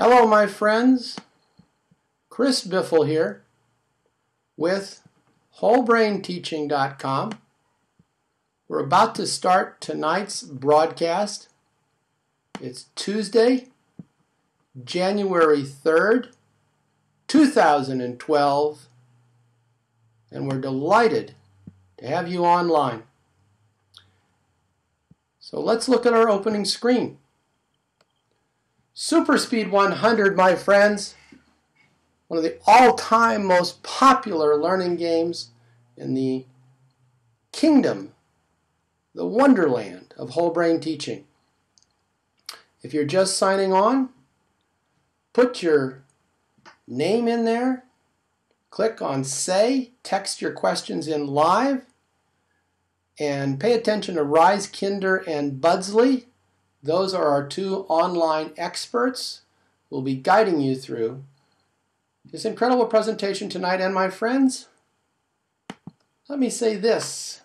Hello, my friends. Chris Biffle here with WholeBrainTeaching.com. We're about to start tonight's broadcast. It's Tuesday, January 3rd, 2012, and we're delighted to have you online. So let's look at our opening screen. Super Speed 100, my friends, one of the all-time most popular learning games in the kingdom, the wonderland of whole brain teaching. If you're just signing on, put your name in there, click on Say, text your questions in live, and pay attention to Rise Kinder and Budsley. Those are our two online experts who will be guiding you through this incredible presentation tonight. And my friends, let me say this.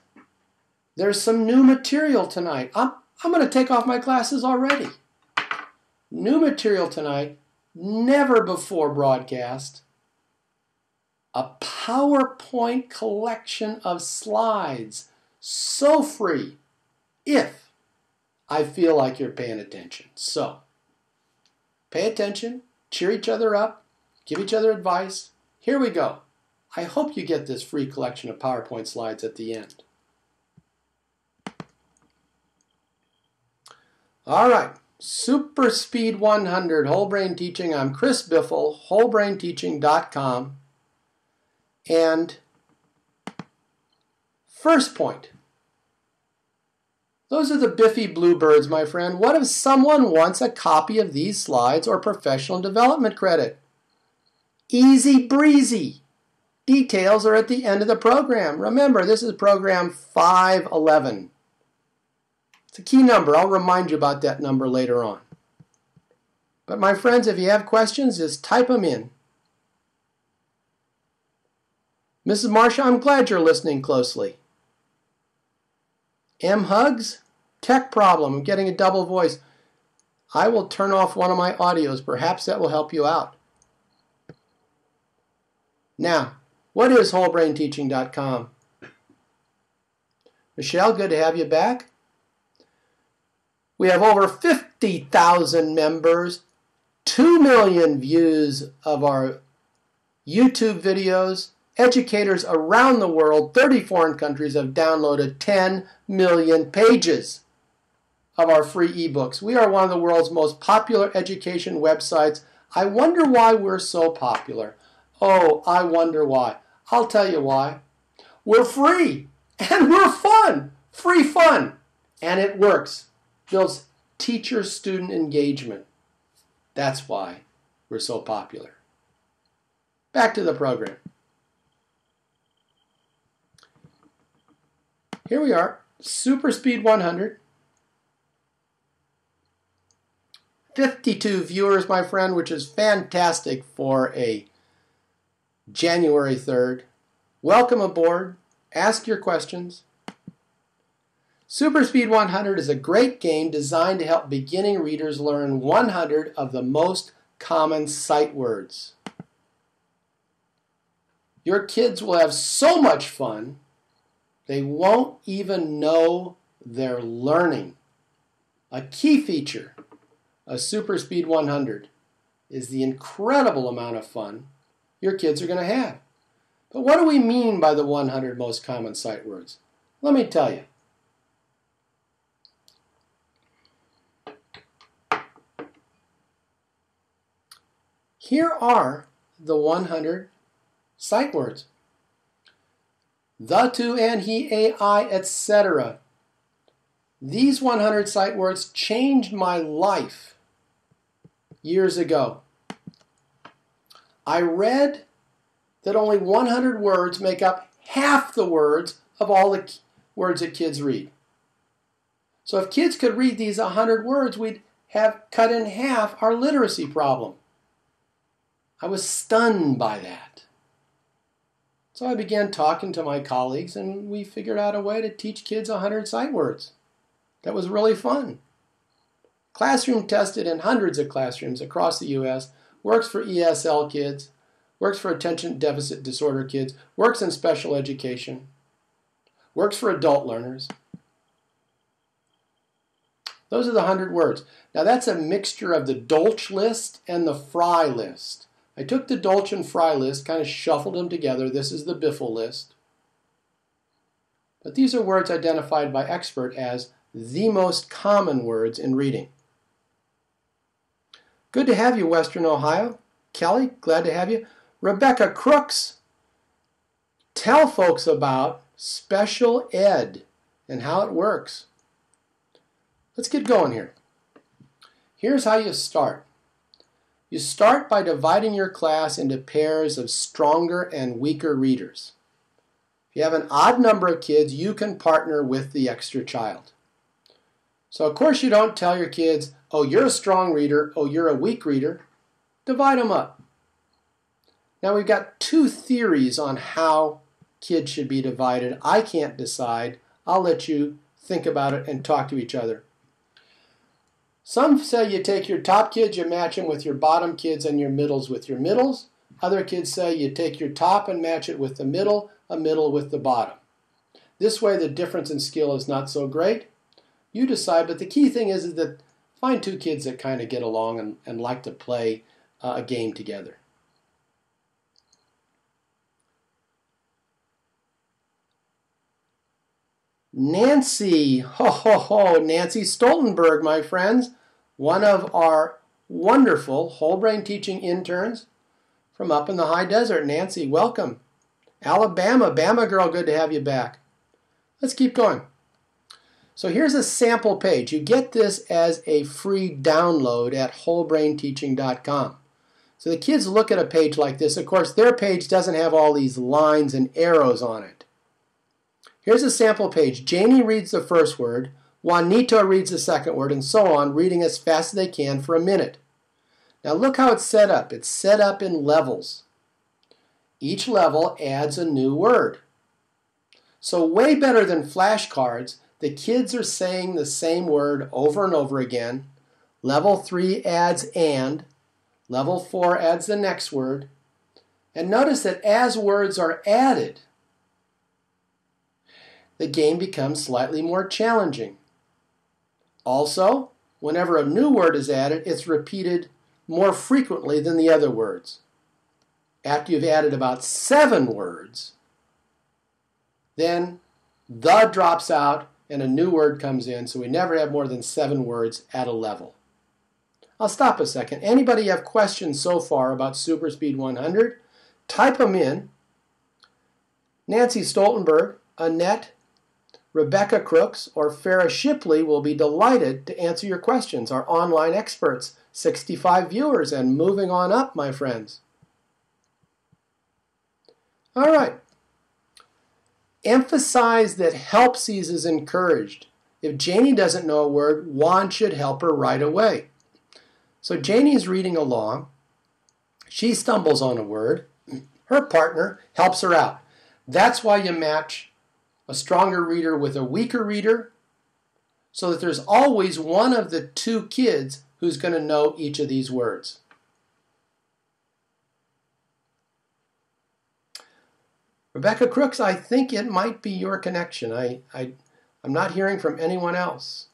There's some new material tonight. I'm going to take off my glasses already. New material tonight, never before broadcast. A PowerPoint collection of slides, so free, if I feel like you're paying attention. So, pay attention, cheer each other up, give each other advice. Here we go. I hope you get this free collection of PowerPoint slides at the end. All right, Super Speed 100, Whole Brain Teaching. I'm Chris Biffle, WholeBrainTeaching.com. And first point. Those are the Biffy Bluebirds, my friend. What if someone wants a copy of these slides or professional development credit? Easy breezy. Details are at the end of the program. Remember, this is program 511. It's a key number. I'll remind you about that number later on. But my friends, if you have questions, just type them in. Mrs. Marsha, I'm glad you're listening closely. M. Hugs, tech problem, I'm getting a double voice. I will turn off one of my audios. Perhaps that will help you out. Now, what is WholeBrainTeaching.com? Michelle, good to have you back. We have over 50,000 members, 2 million views of our YouTube videos. Educators around the world, 30 foreign countries, have downloaded 10 million pages of our free ebooks. We are one of the world's most popular education websites. I wonder why we're so popular. Oh, I wonder why. I'll tell you why. We're free and we're fun. Free fun. And it works. Builds teacher-student engagement. That's why we're so popular. Back to the program. Here we are, Super Speed 100. 52 viewers, my friend, which is fantastic for a January 3rd. Welcome aboard. Ask your questions. Super Speed 100 is a great game designed to help beginning readers learn 100 of the most common sight words. Your kids will have so much fun, they won't even know they're learning. A key feature of Super Speed 100 is the incredible amount of fun your kids are going to have. But what do we mean by the 100 most common sight words? Let me tell you. Here are the 100 sight words. The, to, and, he, a, I, etc. These 100 sight words changed my life years ago. I read that only 100 words make up half the words of all the words that kids read. So if kids could read these 100 words, we'd have cut in half our literacy problem. I was stunned by that. So I began talking to my colleagues, and we figured out a way to teach kids 100 sight words. That was really fun. Classroom tested in hundreds of classrooms across the U.S. Works for ESL kids, works for attention deficit disorder kids, works in special education, works for adult learners. Those are the 100 words. Now that's a mixture of the Dolch list and the Fry list. I took the Dolch and Fry list, kind of shuffled them together. This is the Biffle list. But these are words identified by expert as the most common words in reading. Good to have you, Western Ohio. Kelly, glad to have you. Rebecca Crooks, tell folks about special ed and how it works. Let's get going here. Here's how you start. You start by dividing your class into pairs of stronger and weaker readers. If you have an odd number of kids, you can partner with the extra child. So of course you don't tell your kids, oh, you're a strong reader, oh, you're a weak reader. Divide them up. Now we've got two theories on how kids should be divided. I can't decide. I'll let you think about it and talk to each other. Some say you take your top kids, you match them with your bottom kids, and your middles with your middles. Other kids say you take your top and match it with the middle, a middle with the bottom. This way the difference in skill is not so great. You decide, but the key thing is that find two kids that kind of get along and like to play a game together. Nancy, Nancy Stoltenberg, my friends, one of our wonderful whole brain teaching interns from up in the high desert. Nancy, welcome. Alabama, Bama girl, good to have you back. Let's keep going. So here's a sample page. You get this as a free download at wholebrainteaching.com. So the kids look at a page like this. Of course, their page doesn't have all these lines and arrows on it. Here's a sample page. Janie reads the first word, Juanito reads the second word, and so on, reading as fast as they can for a minute. Now look how it's set up. It's set up in levels. Each level adds a new word. So way better than flashcards, the kids are saying the same word over and over again. Level 3 adds and. Level 4 adds the next word. And notice that as words are added, the game becomes slightly more challenging. Also, whenever a new word is added, it's repeated more frequently than the other words. After you've added about 7 words, then the drops out and a new word comes in, so we never have more than 7 words at a level. I'll stop a second. Anybody have questions so far about Super Speed 100? Type them in. Nancy Stoltenberg, Annette, Rebecca Crooks, or Farrah Shipley will be delighted to answer your questions. Our online experts, 65 viewers, and moving on up, my friends. All right. Emphasize that helpsies is encouraged. If Janie doesn't know a word, Juan should help her right away. So Janie's reading along. She stumbles on a word. Her partner helps her out. That's why you match a stronger reader with a weaker reader, so that there's always one of the two kids who's going to know each of these words. Rebecca Crooks, I think it might be your connection. I'm not hearing from anyone else.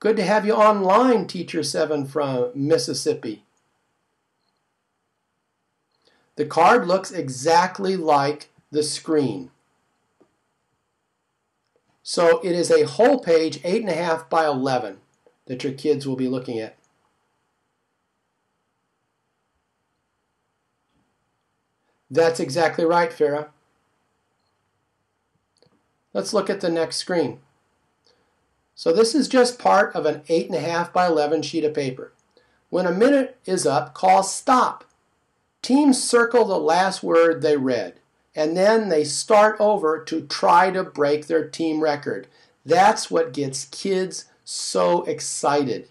Good to have you online, Teacher 7 from Mississippi. The card looks exactly like the screen. So it is a whole page, 8.5 by 11, that your kids will be looking at. That's exactly right, Farah. Let's look at the next screen. So this is just part of an 8.5 by 11 sheet of paper. When a minute is up, call stop. Teams circle the last word they read, and then they start over to try to break their team record. That's what gets kids so excited,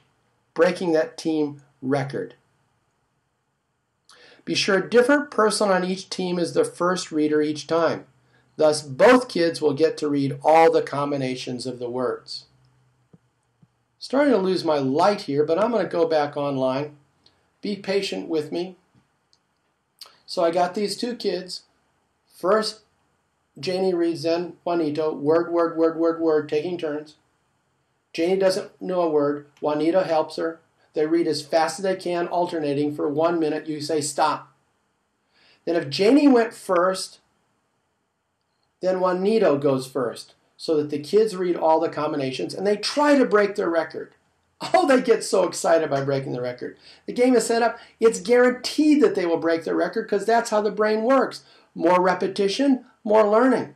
breaking that team record. Be sure a different person on each team is the first reader each time. Thus, both kids will get to read all the combinations of the words. Starting to lose my light here, but I'm going to go back online. Be patient with me. So I got these two kids. First, Janie reads, then Juanito, word, word, word, word, word, taking turns. Janie doesn't know a word. Juanito helps her. They read as fast as they can, alternating for 1 minute. You say stop. Then if Janie went first, then Juanito goes first, so that the kids read all the combinations, and they try to break their record. Oh, they get so excited by breaking the record. The game is set up. It's guaranteed that they will break their record because that's how the brain works. More repetition, more learning.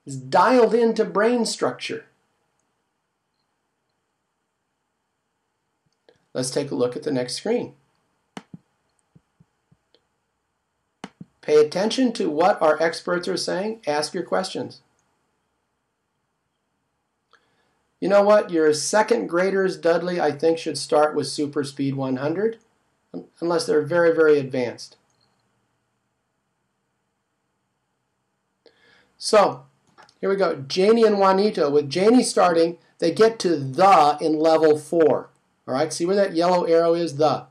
It's dialed into brain structure. Let's take a look at the next screen. Pay attention to what our experts are saying. Ask your questions. You know what? Your second graders, Dudley, I think should start with Super Speed 100, unless they're very, very advanced. So, here we go. Janie and Juanito. With Janie starting, they get to the in level 4. All right, see where that yellow arrow is? The.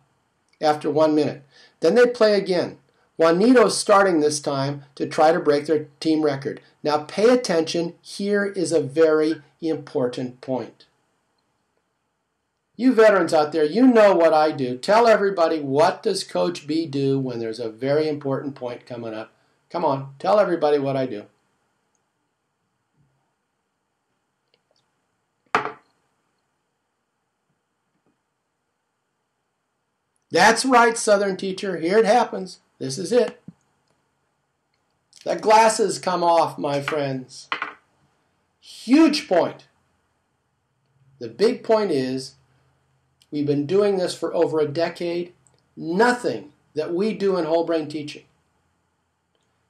After 1 minute. Then they play again. Juanito's starting this time to try to break their team record. Now pay attention. Here is a very important point. You veterans out there, you know what I do. Tell everybody, what does Coach B do when there's a very important point coming up? Come on, tell everybody what I do. That's right, Southern teacher. Here it happens. This is it. The glasses come off, my friends. Huge point. The big point is, we've been doing this for over a decade. Nothing that we do in whole brain teaching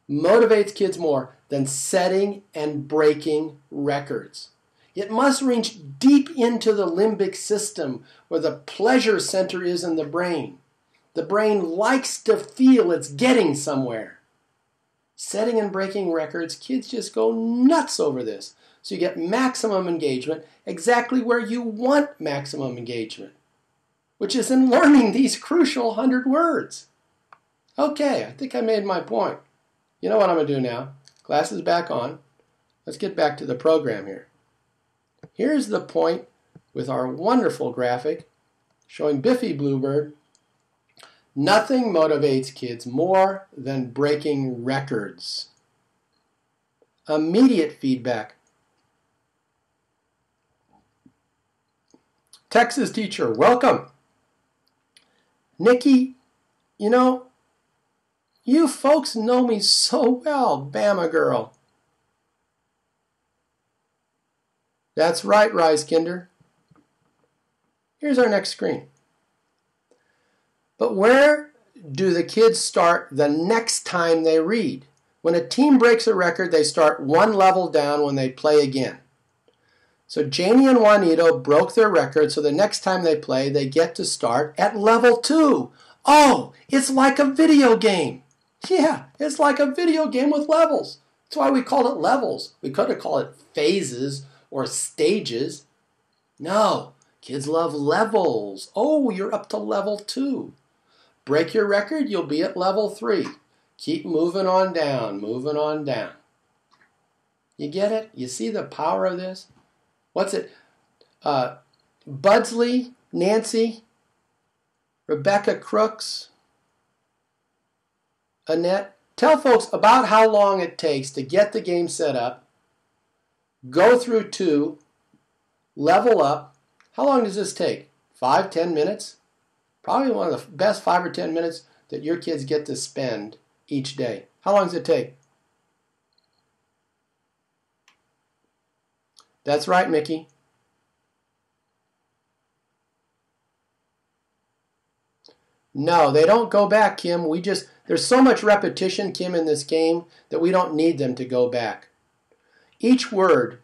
motivates kids more than setting and breaking records. It must reach deep into the limbic system where the pleasure center is in the brain. The brain likes to feel it's getting somewhere. Setting and breaking records, kids just go nuts over this. So you get maximum engagement exactly where you want maximum engagement, which is in learning these crucial 100 words. Okay, I think I made my point. You know what I'm going to do now? Glasses back on. Let's get back to the program here. Here's the point with our wonderful graphic showing Biffy Bluebird. Nothing motivates kids more than breaking records. Immediate feedback. Texas teacher, welcome. Nikki, you know, you folks know me so well, Bama girl. That's right, Reiskinder. Here's our next screen. But where do the kids start the next time they read? When a team breaks a record, they start one level down when they play again. So Janie and Juanito broke their record, so the next time they play, they get to start at level 2. Oh, it's like a video game. Yeah, it's like a video game with levels. That's why we called it levels. We could have called it phases or stages. No, kids love levels. Oh, you're up to level 2. Break your record, you'll be at level 3. Keep moving on down, moving on down. You get it? You see the power of this? What's it? Budsley, Nancy, Rebecca Crooks, Annette. Tell folks about how long it takes to get the game set up, go through 2, level up. How long does this take? 5, 10 minutes? Probably one of the best 5 or 10 minutes that your kids get to spend each day. How long does it take? That's right, Mickey. No, they don't go back, Kim. There's so much repetition, Kim, in this game that we don't need them to go back. Each word,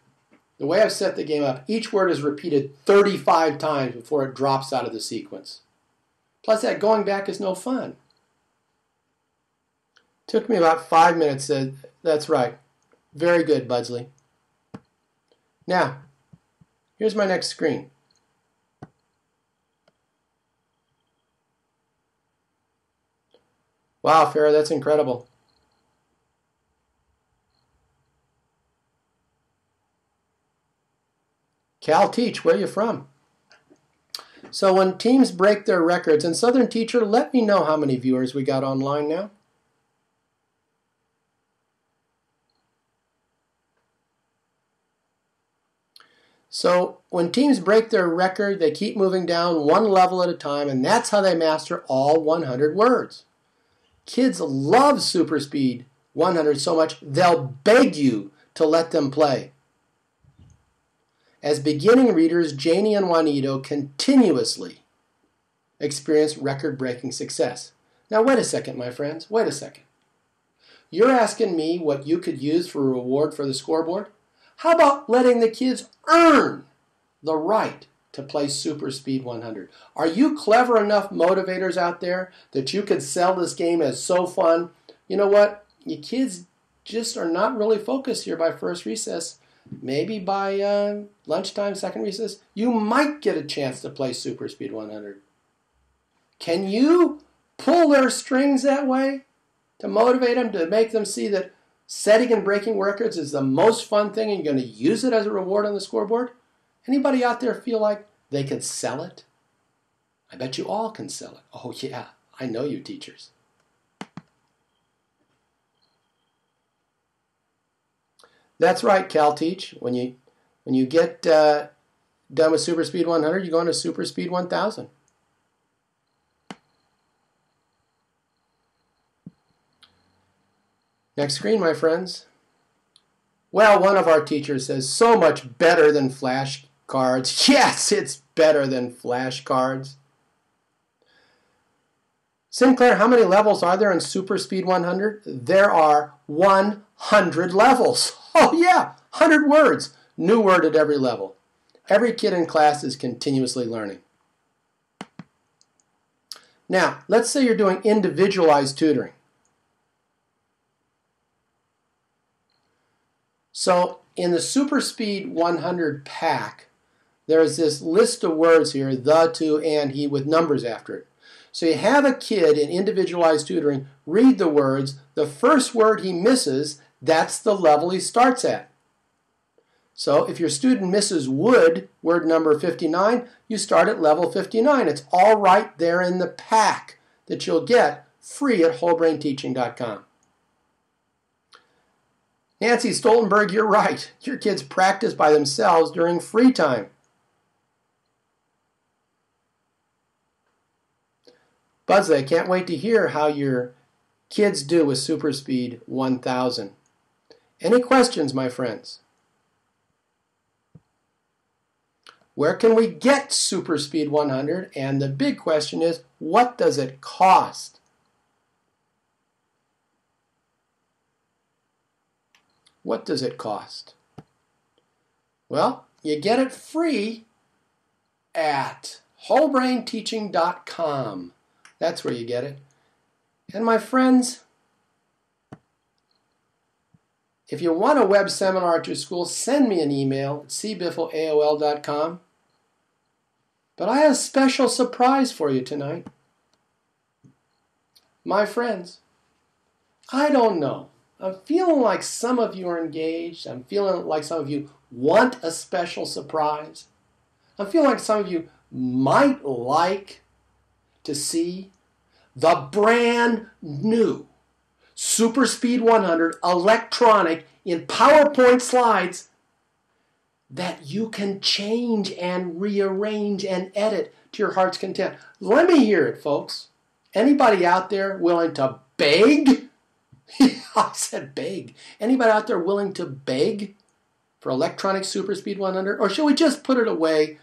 the way I've set the game up, each word is repeated 35 times before it drops out of the sequence. Plus, that going back is no fun. Took me about 5 minutes. That's right. Very good, Budsley. Now, here's my next screen. Wow, Farrah, that's incredible. Cal Teach, where are you from? So when teams break their records, and Southern Teacher, let me know how many viewers we got online now. So when teams break their record, they keep moving down one level at a time, and that's how they master all 100 words. Kids love Super Speed 100 so much, they'll beg you to let them play. As beginning readers, Janie and Juanito continuously experience record-breaking success. Now, wait a second, my friends. Wait a second. You're asking me what you could use for a reward for the scoreboard? How about letting the kids earn the right to play Super Speed 100? Are you clever enough motivators out there that you could sell this game as so fun? You know what? You kids just are not really focused here by first recess. Maybe by lunchtime, second recess, you might get a chance to play Super Speed 100. Can you pull their strings that way to motivate them, to make them see that setting and breaking records is the most fun thing and you're going to use it as a reward on the scoreboard? Anybody out there feel like they could sell it? I bet you all can sell it. Oh yeah, I know you teachers. That's right, Cal Teach. When you get done with Super Speed 100, you go into Super Speed 1000. Next screen, my friends. Well, one of our teachers says, so much better than flashcards. Yes, it's better than flashcards. Sinclair, how many levels are there in Super Speed 100? There are 100 levels. Oh yeah, 100 words. New word at every level. Every kid in class is continuously learning. Now, let's say you're doing individualized tutoring. So in the Super Speed 100 pack, there's this list of words here, the, to, and, he, with numbers after it. So you have a kid in individualized tutoring read the words. The first word he misses, that's the level he starts at. So if your student misses wood, word number 59, you start at level 59. It's all right there in the pack that you'll get free at wholebrainteaching.com. Nancy Stoltenberg, you're right. Your kids practice by themselves during free time. Buzzley, I can't wait to hear how your kids do with Super Speed 1000. Any questions, my friends? Where can we get Super Speed 100? And the big question is, what does it cost? What does it cost? Well, you get it free at wholebrainteaching.com. That's where you get it. And my friends, if you want a web seminar at your school, send me an email at cbiffle@aol.com. But I have a special surprise for you tonight. My friends, I don't know. I'm feeling like some of you are engaged. I'm feeling like some of you want a special surprise. I'm feeling like some of you might like to see the brand new Super Speed 100 electronic in PowerPoint slides that you can change and rearrange and edit to your heart's content. Let me hear it, folks. Anybody out there willing to beg? I said beg. Anybody out there willing to beg for electronic Super Speed 100? Or should we just put it away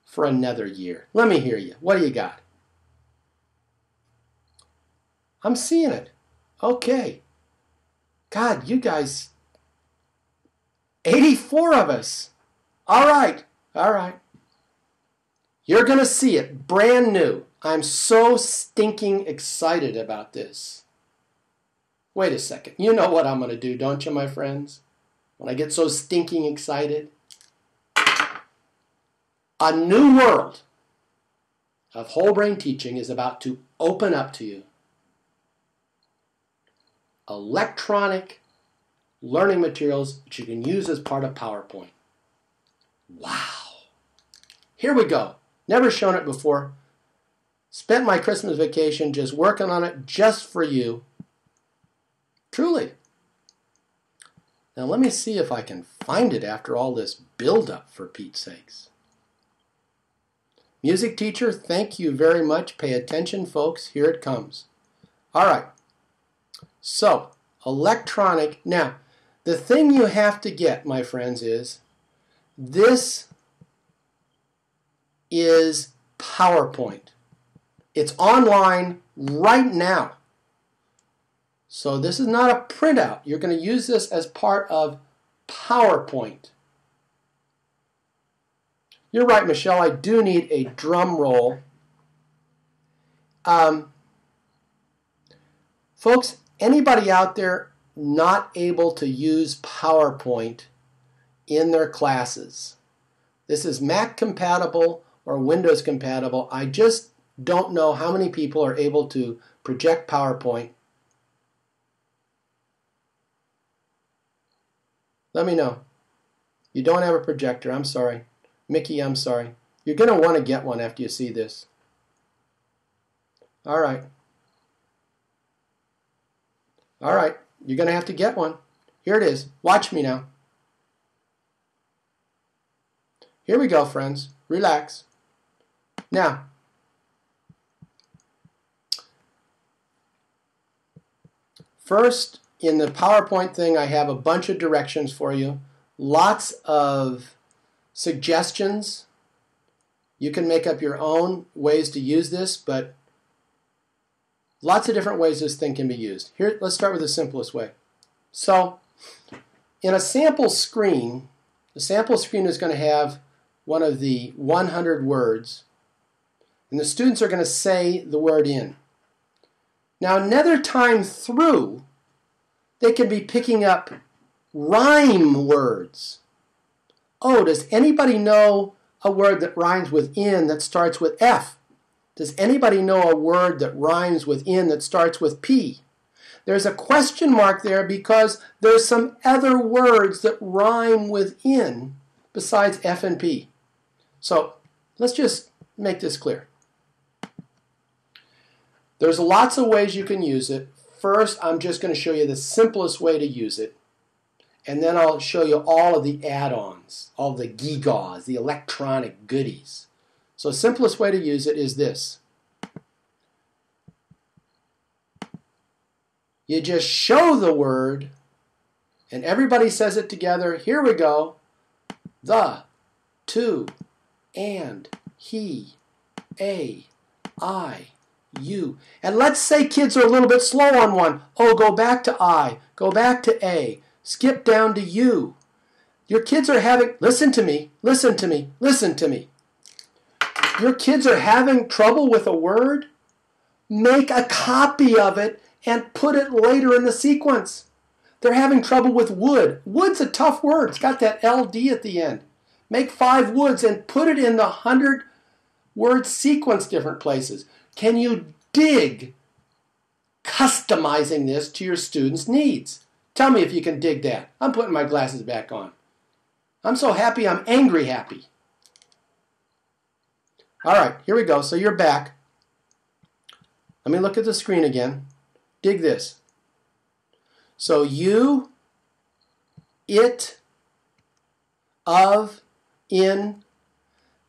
for another year? Let me hear you. What do you got? I'm seeing it. Okay. God, you guys, 84 of us. All right. All right. You're going to see it brand new. I'm so stinking excited about this. Wait a second. You know what I'm going to do, don't you, my friends? When I get so stinking excited. A new world of whole brain teaching is about to open up to you. electronic learning materials that you can use as part of PowerPoint. Wow. Here we go. Never shown it before. Spent my Christmas vacation just working on it just for you. Truly. Now let me see if I can find it after all this build-up, for Pete's sakes. Music teacher, thank you very much. Pay attention, folks. Here it comes. All right. So, electronic. Now, the thing you have to get, my friends, is this is PowerPoint. It's online right now. So this is not a printout. You're going to use this as part of PowerPoint. You're right, Michelle. I do need a drum roll. Folks, anybody out there not able to use PowerPoint in their classes? This is Mac compatible or Windows compatible. I just don't know how many people are able to project PowerPoint. Let me know. You don't have a projector. I'm sorry. Mickey, I'm sorry. You're going to want to get one after you see this. All right. All right. You're going to have to get one. Here it is. Watch me now. Here we go, friends. Relax. Now, first, in the PowerPoint thing, I have a bunch of directions for you. Lots of suggestions. You can make up your own ways to use this, but lots of different ways this thing can be used. Here, let's start with the simplest way. So, in a sample screen, the sample screen is going to have one of the 100 words, and the students are going to say the word in. Now, another time through, they can be picking up rhyme words. Oh, does anybody know a word that rhymes with in that starts with F? Does anybody know a word that rhymes with in that starts with P? There's a question mark there because there's some other words that rhyme with in besides F and P. So let's just make this clear. There's lots of ways you can use it. First, I'm just going to show you the simplest way to use it. And then I'll show you all of the add-ons, all the gewgaws, the electronic goodies. So the simplest way to use it is this. You just show the word, and everybody says it together. Here we go. The, to, and, he, a, I, you. And let's say kids are a little bit slow on one. Oh, go back to I, go back to a, skip down to you. Your kids are having, listen to me, listen to me, listen to me. Your kids are having trouble with a word? Make a copy of it and put it later in the sequence. They're having trouble with wood. Wood's a tough word. It's got that LD at the end. Make 5 woods and put it in the 100-word sequence different places. Can you dig customizing this to your students' needs? Tell me if you can dig that. I'm putting my glasses back on. I'm so happy I'm angry happy. All right, here we go. So you're back. Let me look at the screen again. Dig this. So you, it, of, in,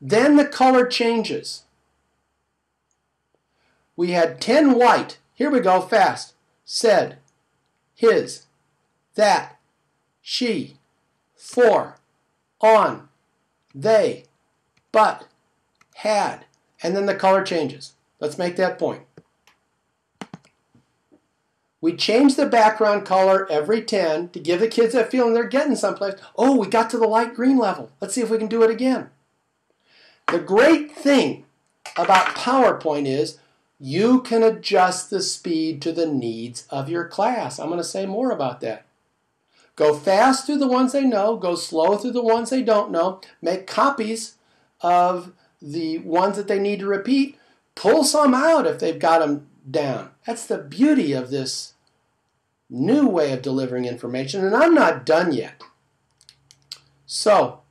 then the color changes. We had 10 white. Here we go, fast. Said, his, that, she, for, on, they, but, had, and then the color changes. Let's make that point. We change the background color every 10 to give the kids that feeling they're getting someplace. Oh, we got to the light green level. Let's see if we can do it again. The great thing about PowerPoint is you can adjust the speed to the needs of your class. I'm going to say more about that. Go fast through the ones they know. Go slow through the ones they don't know. Make copies of the ones that they need to repeat. Pull some out if they've got them down. That's the beauty of this new way of delivering information, and I'm not done yet. So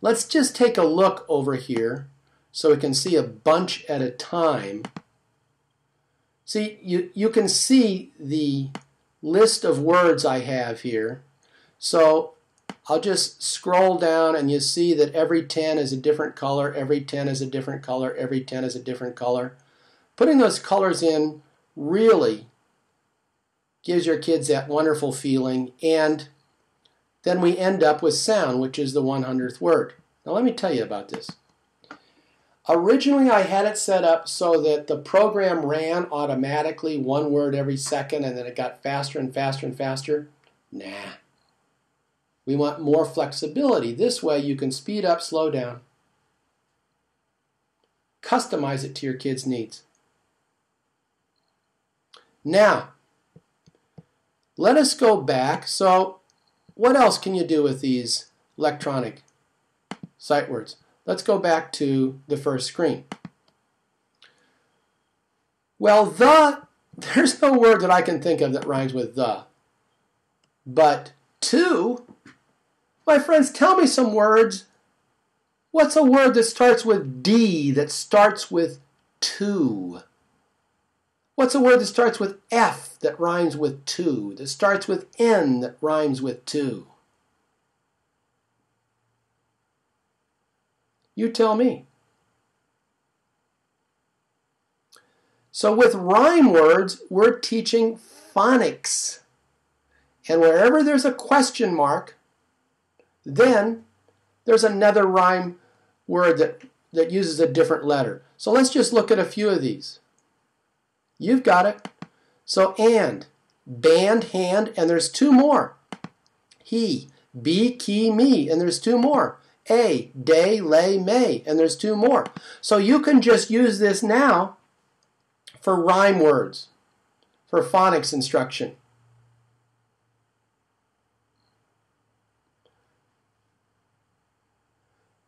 let's just take a look over here so we can see a bunch at a time. See, you can see the list of words I have here. So I'll just scroll down and you see that every 10 is a different color, every 10 is a different color, every 10 is a different color. Putting those colors in really gives your kids that wonderful feeling, and then we end up with sound, which is the 100th word. Now let me tell you about this. Originally I had it set up so that the program ran automatically 1 word every second and then it got faster and faster and faster. Nah. We want more flexibility. This way you can speed up, slow down. Customize it to your kids' needs. Now, let us go back. So, what else can you do with these electronic sight words? Let's go back to the first screen. Well, there's no word that I can think of that rhymes with the. But to, my friends, tell me some words. What's a word that starts with D that starts with to? What's a word that starts with F that rhymes with to, that starts with N that rhymes with to? You tell me. So with rhyme words, we're teaching phonics. And wherever there's a question mark, then there's another rhyme word that uses a different letter. So let's just look at a few of these. You've got it. So and, band, hand, and there's 2 more. He, be, key, me, and there's 2 more. A, day, lay, may, and there's 2 more. So you can just use this now for rhyme words, for phonics instruction.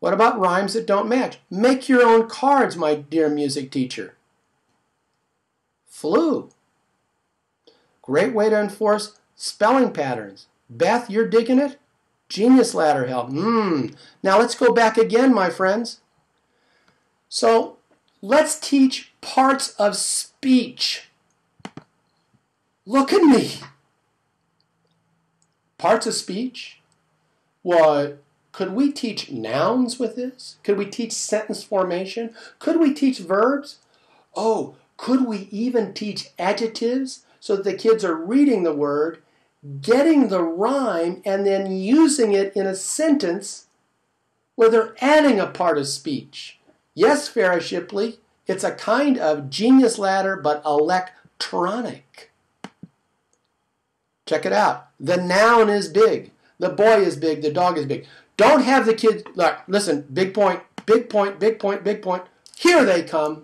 What about rhymes that don't match? Make your own cards, my dear music teacher. Flew. Great way to enforce spelling patterns. Beth, you're digging it? Genius ladder help. Now let's go back again, my friends. So let's teach parts of speech. Look at me. Parts of speech? What? Could we teach nouns with this? Could we teach sentence formation? Could we teach verbs? Oh, could we even teach adjectives so that the kids are reading the word, getting the rhyme, and then using it in a sentence where they're adding a part of speech? Yes, Farrah Shipley, it's a kind of genius ladder, but electronic. Check it out. The noun is big. The boy is big. The dog is big. Don't have the kids, look, listen, big point, big point, big point, big point. Here they come.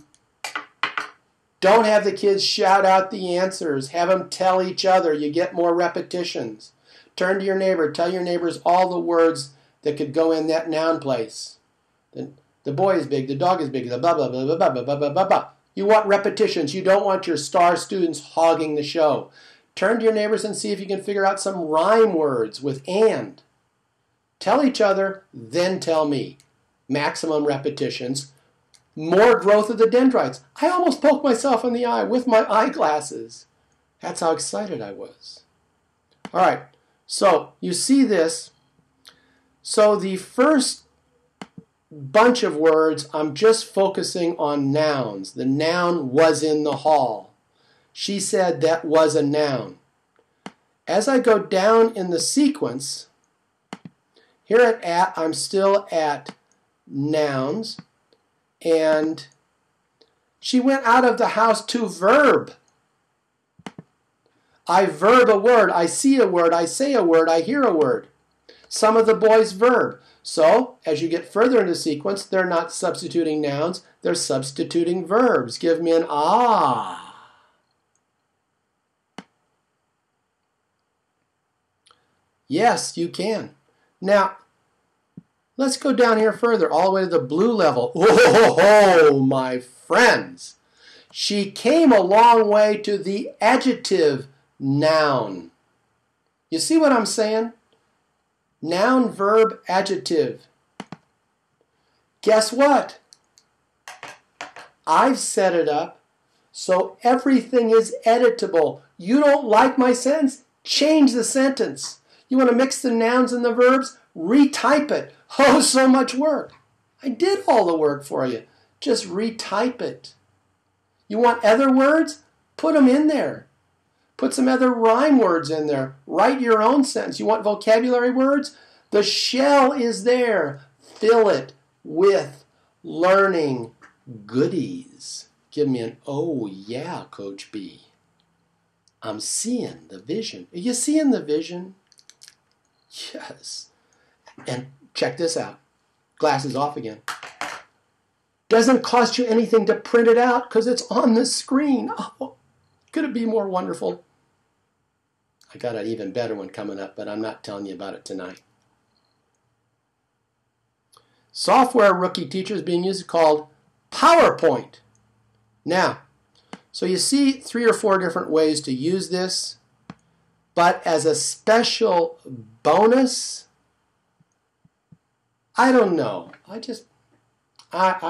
Don't have the kids shout out the answers. Have them tell each other. You get more repetitions. Turn to your neighbor. Tell your neighbors all the words that could go in that noun place. The boy is big. The dog is big. The blah, blah, blah, blah, blah, blah, blah, blah, blah. You want repetitions. You don't want your star students hogging the show. Turn to your neighbors and see if you can figure out some rhyme words with and. Tell each other, then tell me. Maximum repetitions. More growth of the dendrites. I almost poked myself in the eye with my eyeglasses. That's how excited I was. All right, so you see this. So the first bunch of words, I'm just focusing on nouns. The noun was in the hall. She said that was a noun. As I go down in the sequence, here at I'm still at nouns. And she went out of the house to verb. I verb a word. I see a word. I say a word. I hear a word. Some of the boys verb. So, as you get further into the sequence, they're not substituting nouns. They're substituting verbs. Give me an ah. Yes, you can. Now, let's go down here further, all the way to the blue level. Oh, my friends. She came a long way to the adjective noun. You see what I'm saying? Noun, verb, adjective. Guess what? I've set it up so everything is editable. You don't like my sentence? Change the sentence. You want to mix the nouns and the verbs? Retype it. Oh, so much work. I did all the work for you. Just retype it. You want other words? Put them in there. Put some other rhyme words in there. Write your own sentence. You want vocabulary words? The shell is there. Fill it with learning goodies. Give me an oh yeah, Coach B. I'm seeing the vision. Are you seeing the vision? Yes. And check this out. Glasses off again. Doesn't cost you anything to print it out because it's on the screen. Oh, could it be more wonderful? I got an even better one coming up, but I'm not telling you about it tonight. Software rookie teacher is being used called PowerPoint. Now, so you see 3 or 4 different ways to use this, but as a special bonus, I don't know. I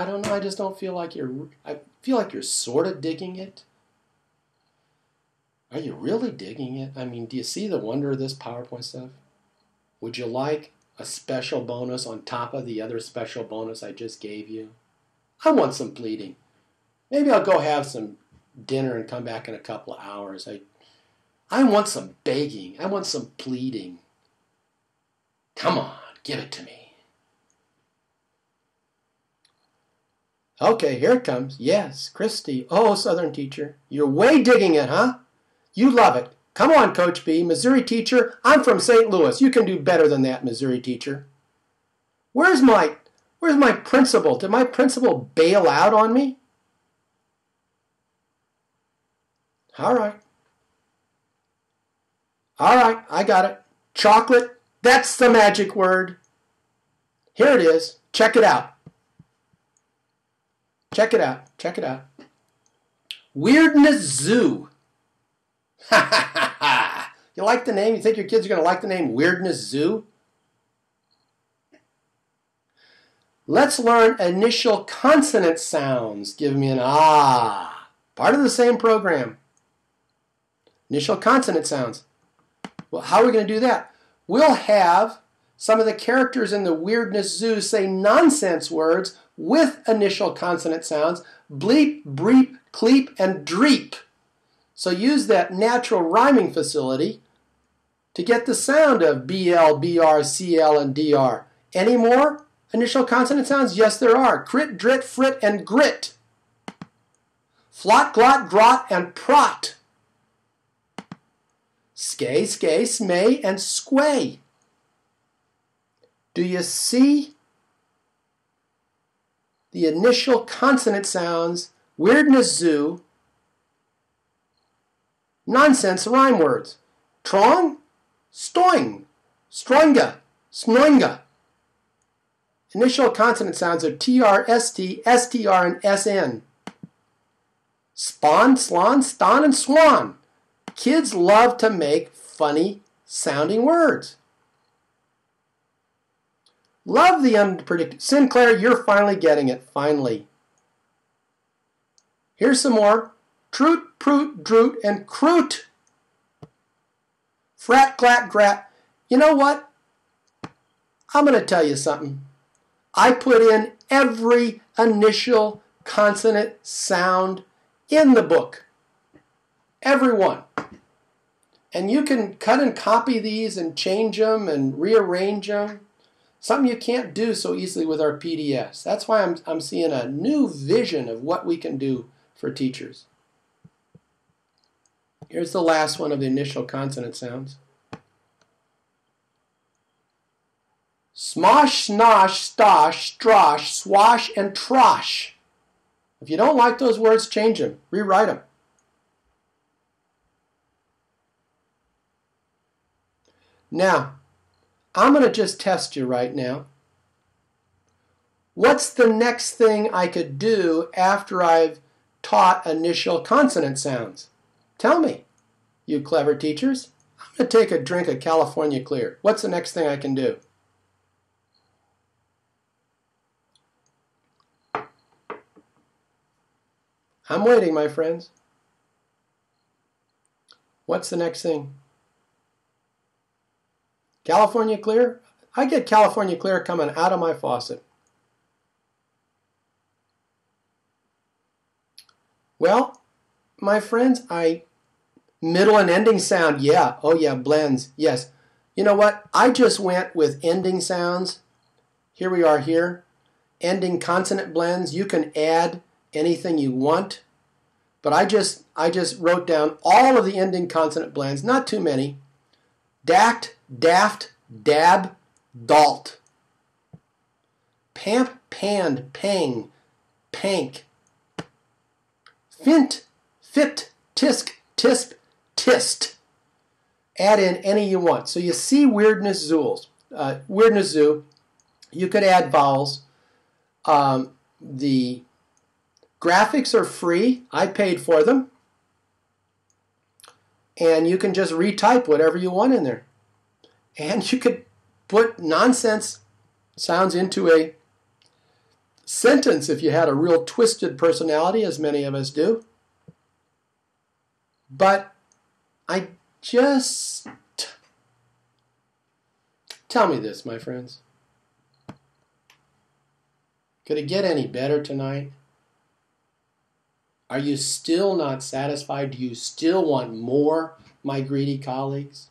don't know. I just don't feel like I feel like you're sort of digging it. Are you really digging it? I mean, do you see the wonder of this PowerPoint stuff? Would you like a special bonus on top of the other special bonus I just gave you? I want some pleading. Maybe I'll go have some dinner and come back in a couple of hours. I want some begging. I want some pleading. Come on, give it to me. Okay, here it comes. Yes, Christy. Oh, Southern teacher. You're way digging it, huh? You love it. Come on, Coach B. Missouri teacher. I'm from St. Louis. You can do better than that, Missouri teacher. Where's my principal? Did my principal bail out on me? All right. All right, I got it. Chocolate. That's the magic word. Here it is. Check it out. Check it out. Check it out. Weirdness Zoo. Ha ha ha ha. You like the name? You think your kids are going to like the name Weirdness Zoo? Let's learn initial consonant sounds. Give me an ah. Part of the same program. Initial consonant sounds. Well, how are we going to do that? We'll have some of the characters in the Weirdness Zoo say nonsense words with initial consonant sounds. Bleep, breep, cleep, and dreep. So use that natural rhyming facility to get the sound of BL, BR, CL, and DR. Any more initial consonant sounds? Yes, there are. Crit, drit, frit, and grit. Flot, glot, grot, and prot. Skay, skay, smay, and squay. Do you see the initial consonant sounds, Weirdness Zoo, nonsense rhyme words? Trong, stoing, stroinga, snoinga. Initial consonant sounds are TR, ST, STR, and SN. Spawn, slon, ston, and swan. Kids love to make funny sounding words. Love the unpredictable. Sinclair, you're finally getting it. Finally. Here's some more. Troot, proot, droot, and croot. Frat, clat, grat. You know what? I'm going to tell you something. I put in every initial consonant sound in the book. Every one. And you can cut and copy these and change them and rearrange them. Something you can't do so easily with our PDFs. That's why I'm seeing a new vision of what we can do for teachers. Here's the last one of the initial consonant sounds. Smosh, snosh, stosh, strosh, swash, and trosh. If you don't like those words, change them. Rewrite them. Now, I'm going to just test you right now. What's the next thing I could do after I've taught initial consonant sounds? Tell me. you clever teachers. I'm going to take a drink of California Clear. What's the next thing I can do? I'm waiting, my friends. What's the next thing? California Clear? I get California Clear coming out of my faucet. Well, my friends, middle and ending sound, yeah. Oh yeah, blends, yes. You know what? I just went with ending sounds. Here we are here. Ending consonant blends. You can add anything you want. But I just wrote down all of the ending consonant blends, not too many. Dact, daft, dab, dalt. Pamp, panned, pang, pank. Fint, fit, tisk, tisp, tist. Add in any you want. So you see Weirdness Zoo. Weirdness Zoo. You could add vowels. The graphics are free. I paid for them. And you can just retype whatever you want in there. And you could put nonsense sounds into a sentence if you had a real twisted personality, as many of us do. But I just... Tell me this, my friends. Could it get any better tonight? Are you still not satisfied? Do you still want more, my greedy colleagues?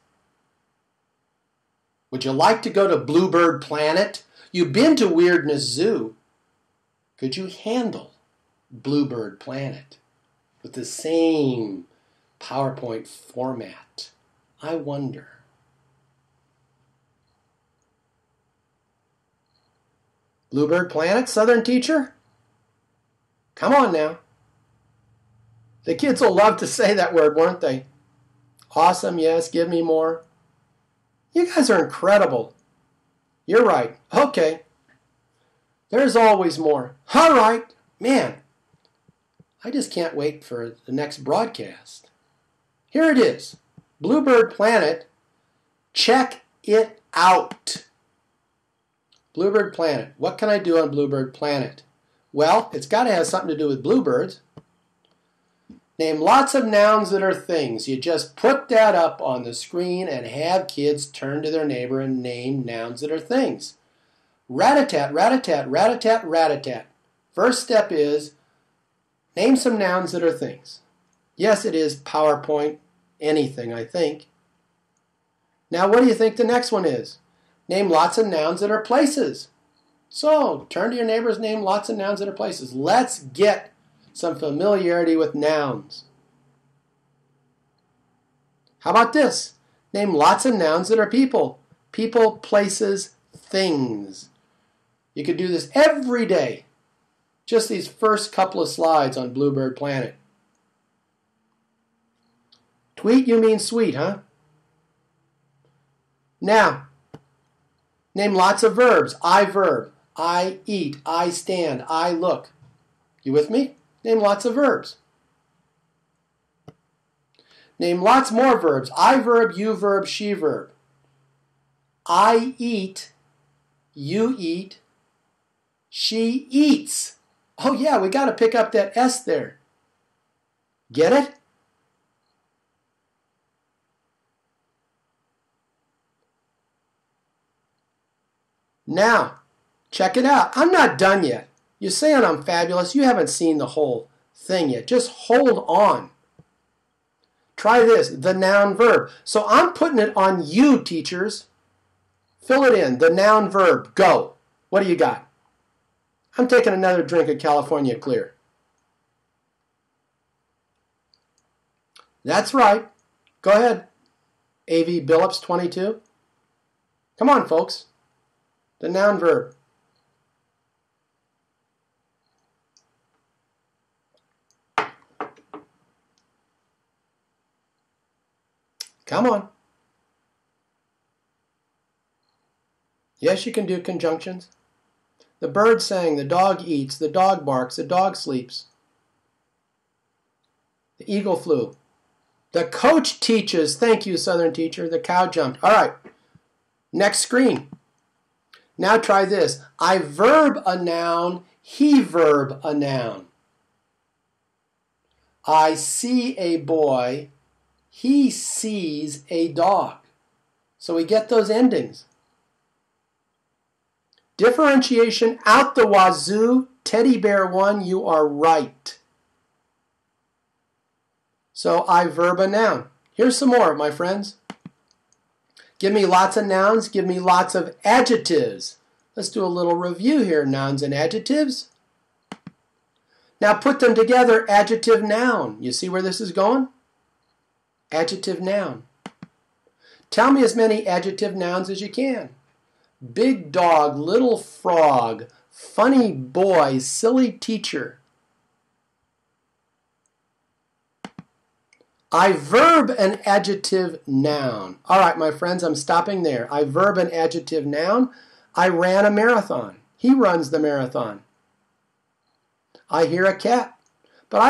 Would you like to go to Bluebird Planet? You've been to Weirdness Zoo. Could you handle Bluebird Planet with the same PowerPoint format? I wonder. Bluebird Planet, Southern teacher? Come on now. The kids will love to say that word, won't they? Awesome, yes, give me more. You guys are incredible. You're right. Okay. There's always more. All right. Man, I just can't wait for the next broadcast. Here it is. Bluebird Planet. Check it out. Bluebird Planet. What can I do on Bluebird Planet? Well, it's got to have something to do with bluebirds. Name lots of nouns that are things. You just put that up on the screen and have kids turn to their neighbor and name nouns that are things. Rat-a-tat, rat-a-tat, rat-a-tat, rat-a-tat. First step is name some nouns that are things. Yes, it is PowerPoint, anything, I think. Now, what do you think the next one is? Name lots of nouns that are places. So, turn to your neighbors, name lots of nouns that are places. Let's get some familiarity with nouns. How about this? Name lots of nouns that are people. People, places, things. You could do this every day. Just these first couple of slides on Bluebird Planet. Tweet, you mean sweet, huh? Now, name lots of verbs. I verb. I eat. I stand. I look. You with me? Name lots of verbs. Name lots more verbs. I verb, you verb, she verb. I eat. You eat. She eats. Oh yeah, we got to pick up that S there. Get it? Now, check it out. I'm not done yet. You're saying I'm fabulous. You haven't seen the whole thing yet. Just hold on. Try this, the noun verb. So I'm putting it on you, teachers. Fill it in, the noun verb. Go. What do you got? I'm taking another drink of California Clear. That's right. Go ahead. A.V. Billups 22. Come on, folks. The noun verb. Come on. Yes, you can do conjunctions. The bird sang, the dog eats, the dog barks, the dog sleeps. The eagle flew. The coach teaches. Thank you, Southern teacher. The cow jumped. All right. Next screen. Now try this. I verb a noun. He verb a noun. I see a boy. He sees a dog. So we get those endings. Differentiation out the wazoo. Teddy bear 1, you are right. So I verb a noun. Here's some more, my friends. Give me lots of nouns. Give me lots of adjectives. Let's do a little review here. Nouns and adjectives. Now put them together. Adjective, noun. You see where this is going? Adjective, noun. Tell me as many adjective nouns as you can. Big dog, little frog, funny boy, silly teacher. I verb an adjective noun. All right, my friends, I'm stopping there. I verb an adjective noun. I ran a marathon. He runs the marathon. I hear a cat. But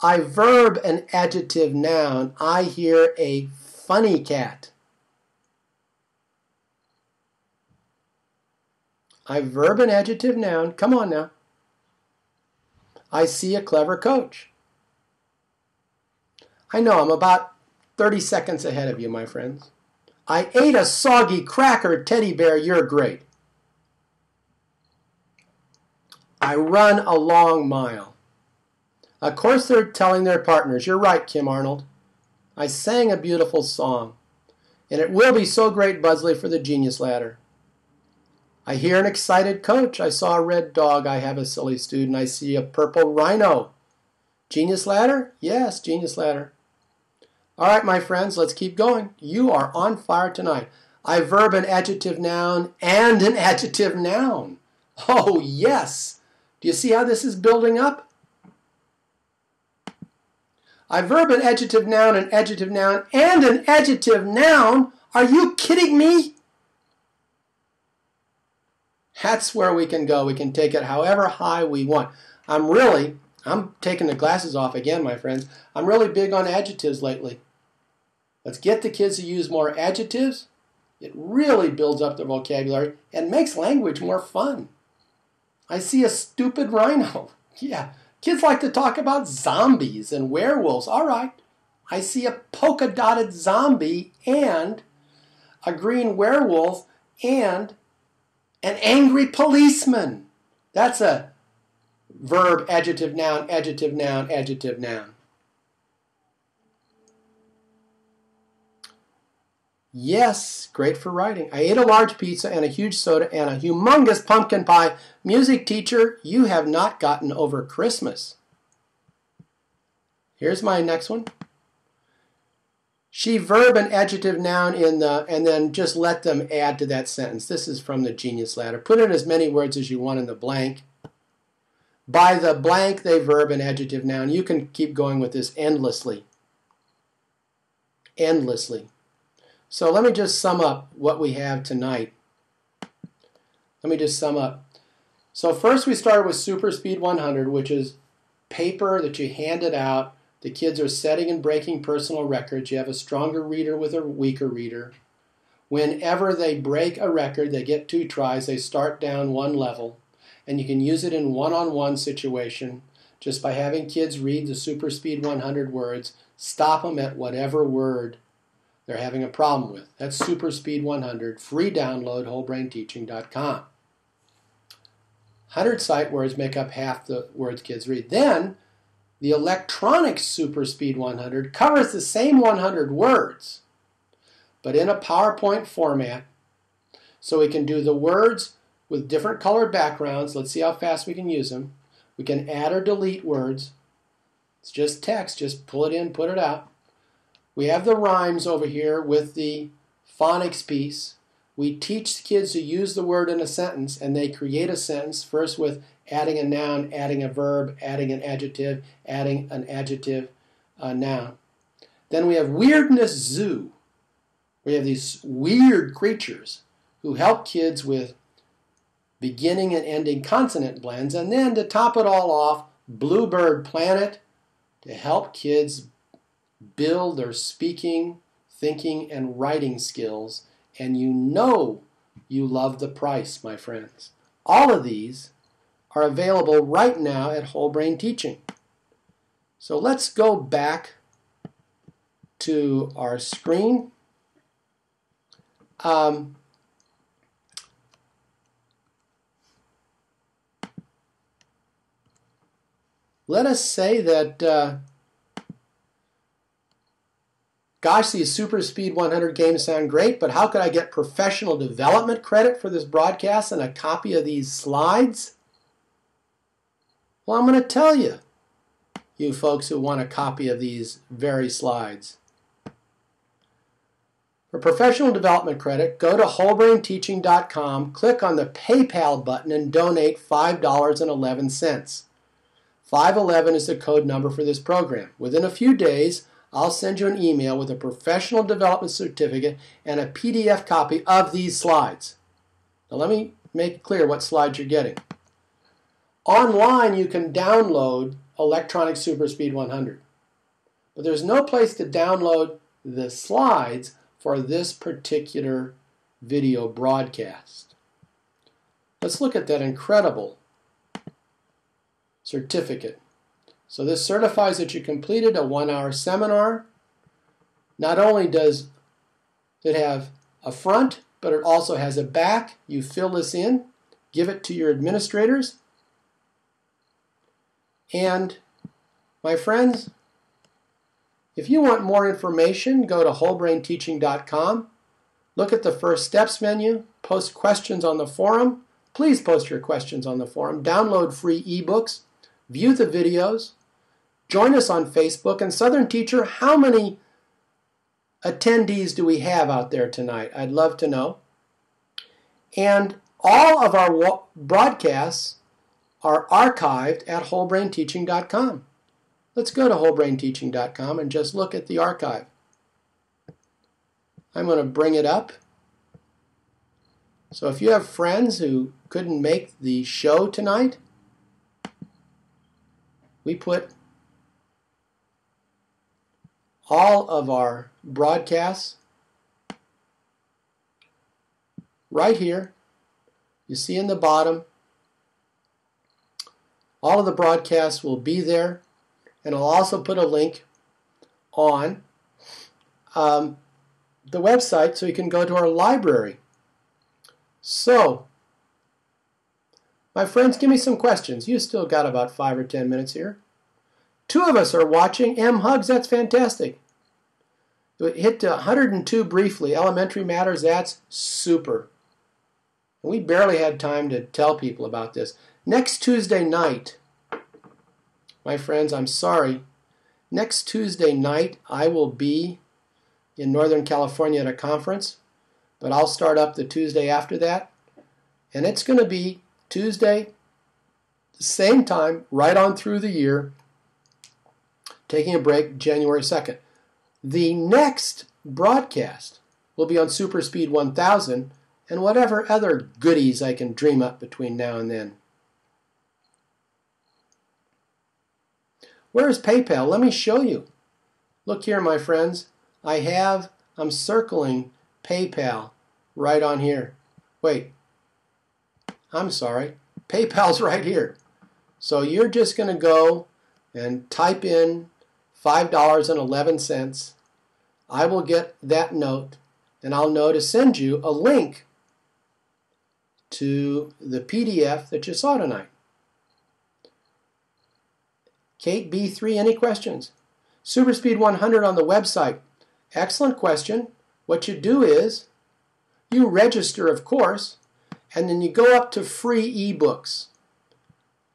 I verb an adjective noun. I hear a funny cat. I verb an adjective noun. Come on now. I see a clever coach. I know I'm about 30 seconds ahead of you, my friends. I ate a soggy cracker. Teddy bear, you're great. I run a long mile. Of course they're telling their partners, you're right, Kim Arnold. I sang a beautiful song. And it will be so great, Buzzley, for the Genius Ladder. I hear an excited coach. I saw a red dog. I have a silly student. I see a purple rhino. Genius Ladder? Yes, Genius Ladder. All right, my friends, let's keep going. You are on fire tonight. I verb an adjective noun and an adjective noun. Oh, yes. Do you see how this is building up? I verb an adjective noun, and an adjective noun. Are you kidding me? That's where we can go. We can take it however high we want. I'm taking the glasses off again, my friends. I'm really big on adjectives lately. Let's get the kids to use more adjectives. It really builds up their vocabulary and makes language more fun. I see a stupid rhino. Yeah, kids like to talk about zombies and werewolves. All right. I see a polka-dotted zombie and a green werewolf and an angry policeman. That's a verb, adjective, noun, adjective, noun, adjective, noun. Yes, great for writing. I ate a large pizza and a huge soda and a humongous pumpkin pie. Music teacher, you have not gotten over Christmas. Here's my next one. She verb and adjective noun and then just let them add to that sentence. This is from the Genius Ladder. Put in as many words as you want in the blank. By the blank, they verb and adjective noun. You can keep going with this endlessly. Endlessly. So let me just sum up what we have tonight. Let me just sum up. So first we started with Super Speed 100, which is paper that you handed out. The kids are setting and breaking personal records. You have a stronger reader with a weaker reader. Whenever they break a record, they get 2 tries. They start down 1 level. And you can use it in one-on-one situation just by having kids read the Super Speed 100 words. Stop them at whatever word they're having a problem with. That's Super Speed 100. Free download, wholebrainteaching.com. 100 sight words make up half the words kids read. Then, the electronic Super Speed 100 covers the same 100 words, but in a PowerPoint format. So we can do the words with different colored backgrounds. Let's see how fast we can use them. We can add or delete words. It's just text. Just pull it in, put it out. We have the rhymes over here with the phonics piece. We teach kids to use the word in a sentence, and they create a sentence, first with adding a noun, adding a verb, adding an adjective, noun. Then we have Weirdness Zoo. We have these weird creatures who help kids with beginning and ending consonant blends. And then to top it all off, Bluebird Planet to help kids build their speaking, thinking, and writing skills, and you know you love the price, my friends. All of these are available right now at Whole Brain Teaching. So let's go back to our screen. Let us say that, gosh, these Super Speed 100 games sound great, but how could I get professional development credit for this broadcast and a copy of these slides? Well, I'm going to tell you, you folks who want a copy of these very slides. For professional development credit, go to wholebrainteaching.com, click on the PayPal button, and donate $5.11. 511 is the code number for this program. Within a few days, I'll send you an email with a professional development certificate and a PDF copy of these slides. Now let me make it clear what slides you're getting. Online, you can download Electronic Super Speed 100, but there's no place to download the slides for this particular video broadcast. Let's look at that incredible certificate. So this certifies that you completed a 1-hour seminar. Not only does it have a front, but it also has a back. You fill this in, give it to your administrators. And my friends, if you want more information, go to wholebrainteaching.com, look at the First Steps menu, post questions on the forum. Please post your questions on the forum. Download free ebooks, view the videos, join us on Facebook. And Southern Teacher, how many attendees do we have out there tonight? I'd love to know. And all of our broadcasts are archived at wholebrainteaching.com. Let's go to wholebrainteaching.com and just look at the archive. I'm going to bring it up. So if you have friends who couldn't make the show tonight, we put all of our broadcasts right here. You see in the bottom, all of the broadcasts will be there, and I'll also put a link on the website so you can go to our library. So, my friends, give me some questions. You still got about 5 or 10 minutes here. 2 of us are watching. M. Hugs, that's fantastic. It hit to 102 briefly. Elementary matters, that's super. We barely had time to tell people about this. Next Tuesday night, my friends, I'm sorry. Next Tuesday night, I will be in Northern California at a conference, but I'll start up the Tuesday after that. And it's going to be Tuesday, the same time, right on through the year, taking a break January 2nd. The next broadcast will be on Super Speed 1000 and whatever other goodies I can dream up between now and then. Where's PayPal? Let me show you. Look here, my friends. I'm circling PayPal right on here. Wait. I'm sorry. PayPal's right here. So you're just going to go and type in $5.11. I will get that note, and I'll know to send you a link to the PDF that you saw tonight. Kate B3, any questions? Super Speed 100 on the website. Excellent question. What you do is you register, of course, and then you go up to free ebooks.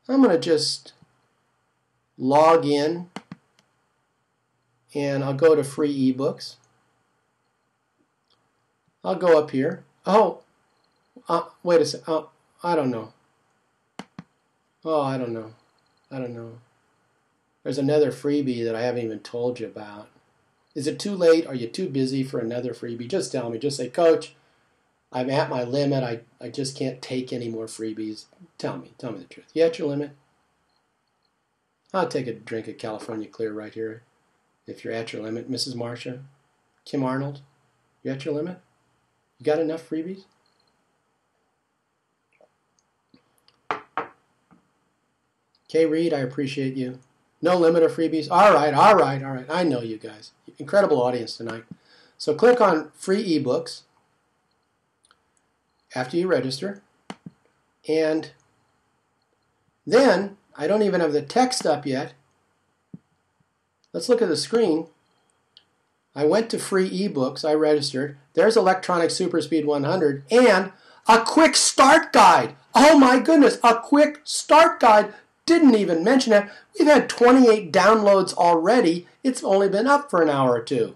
I'm going to just log in, and I'll go to free ebooks. I'll go up here. Oh, wait a second. Oh, I don't know. Oh, I don't know. I don't know. There's another freebie that I haven't even told you about. Is it too late? Are you too busy for another freebie? Just tell me. Just say, Coach, I'm at my limit. I just can't take any more freebies. Tell me the truth. You at your limit? I'll take a drink of California Clear right here if you're at your limit. Mrs. Marcia, Kim Arnold, you at your limit? You got enough freebies? Kay Reed, I appreciate you. No limit of freebies. All right. I know you guys. Incredible audience tonight. So click on free ebooks after you register. And then, I don't even have the text up yet. Let's look at the screen. I went to free ebooks. I registered. There's Electronic Super Speed 100 and a quick start guide. Oh my goodness, a quick start guide. Didn't even mention it. We've had 28 downloads already. It's only been up for an hour or two.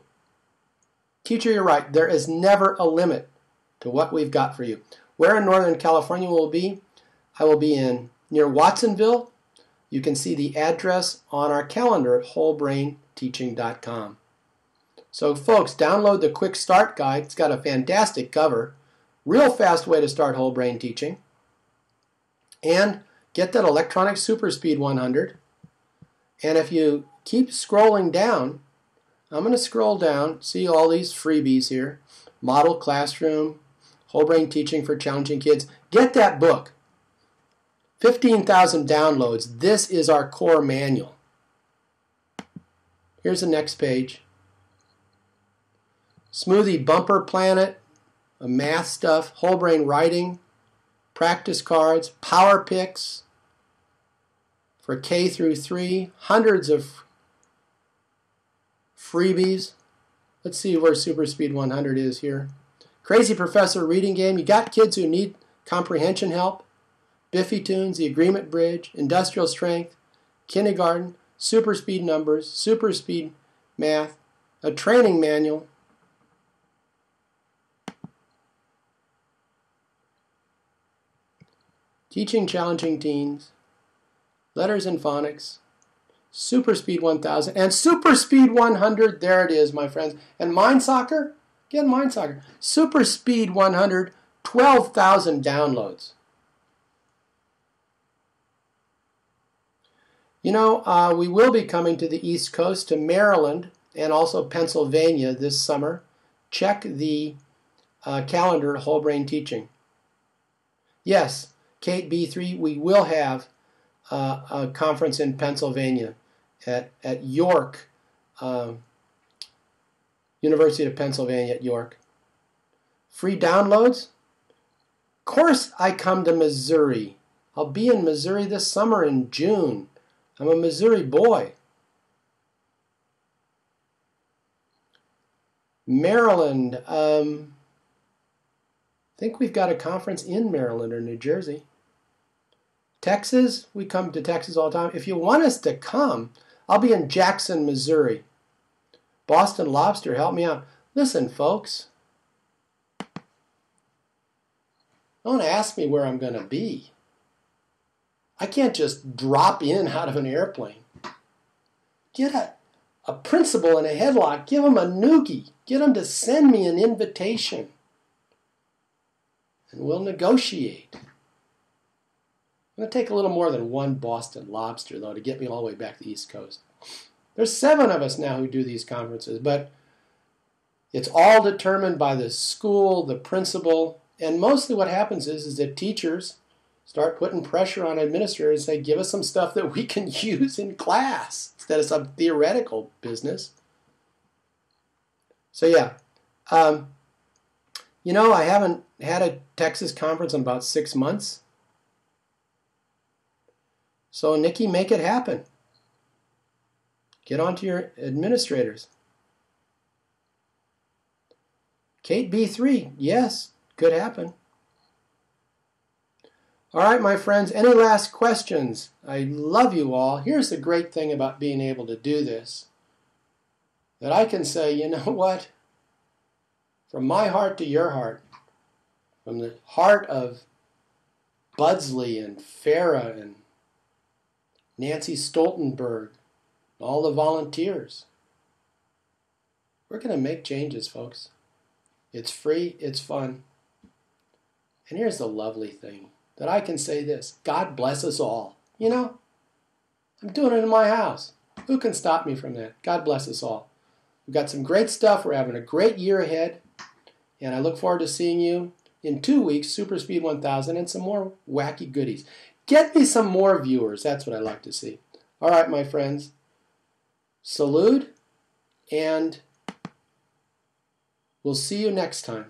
Teacher, you're right. There is never a limit to what we've got for you. Where in Northern California will be? I will be near Watsonville. You can see the address on our calendar at wholebrainteaching.com. So folks, download the Quick Start Guide. It's got a fantastic cover. Real fast way to start whole brain teaching. And get that Electronic Super Speed 100. And if you keep scrolling down, I'm going to scroll down, see all these freebies here. Model Classroom, Whole Brain Teaching for Challenging Kids. Get that book. 15,000 downloads. This is our core manual. Here's the next page. Smoothie Bumper Planet, math stuff, whole brain writing, practice cards, power picks for K through 3, hundreds of freebies. Let's see where Super Speed 100 is here. Crazy Professor reading game. You got kids who need comprehension help. Biffy Tunes, the Agreement Bridge, Industrial Strength, Kindergarten, Super Speed Numbers, Super Speed Math, a training manual. Teaching Challenging Teens, Letters and Phonics, Super Speed 1000, and Super Speed 100. There it is, my friends. And Mind Soccer? Get Mind Soccer. Super Speed 100, 12,000 downloads. You know, we will be coming to the East Coast, to Maryland, and also Pennsylvania this summer. Check the calendar at Whole Brain Teaching. Yes, Kate B3, we will have a conference in Pennsylvania at York, University of Pennsylvania at York. Free downloads? Of course I come to Missouri. I'll be in Missouri this summer in June. I'm a Missouri boy. Maryland. I think we've got a conference in Maryland or New Jersey. Texas, we come to Texas all the time. If you want us to come, I'll be in Jackson, Missouri. Boston Lobster, help me out. Listen, folks, don't ask me where I'm going to be. I can't just drop in out of an airplane. Get a principal in a headlock. Give them a noogie. Get them to send me an invitation. And we'll negotiate. It's going to take a little more than one Boston Lobster, though, to get me all the way back to the East Coast. There's 7 of us now who do these conferences, but it's all determined by the school, the principal, and mostly what happens is that teachers start putting pressure on administrators and say, give us some stuff that we can use in class instead of some theoretical business. So yeah, you know, I haven't had a Texas conference in about 6 months. So Nikki, make it happen. Get on to your administrators. Kate B3, yes, could happen. All right, my friends, any last questions? I love you all. Here's the great thing about being able to do this, that I can say, you know what? From my heart to your heart, from the heart of Budsley and Farah and Nancy Stoltenberg, all the volunteers, we're going to make changes, folks. It's free, it's fun. And here's the lovely thing, that I can say this: God bless us all. You know, I'm doing it in my house. Who can stop me from that? God bless us all. We've got some great stuff. We're having a great year ahead. And I look forward to seeing you in 2 weeks, Super Speed 1000, and some more wacky goodies. Get me some more viewers. That's what I like to see. All right, my friends. Salute, and we'll see you next time.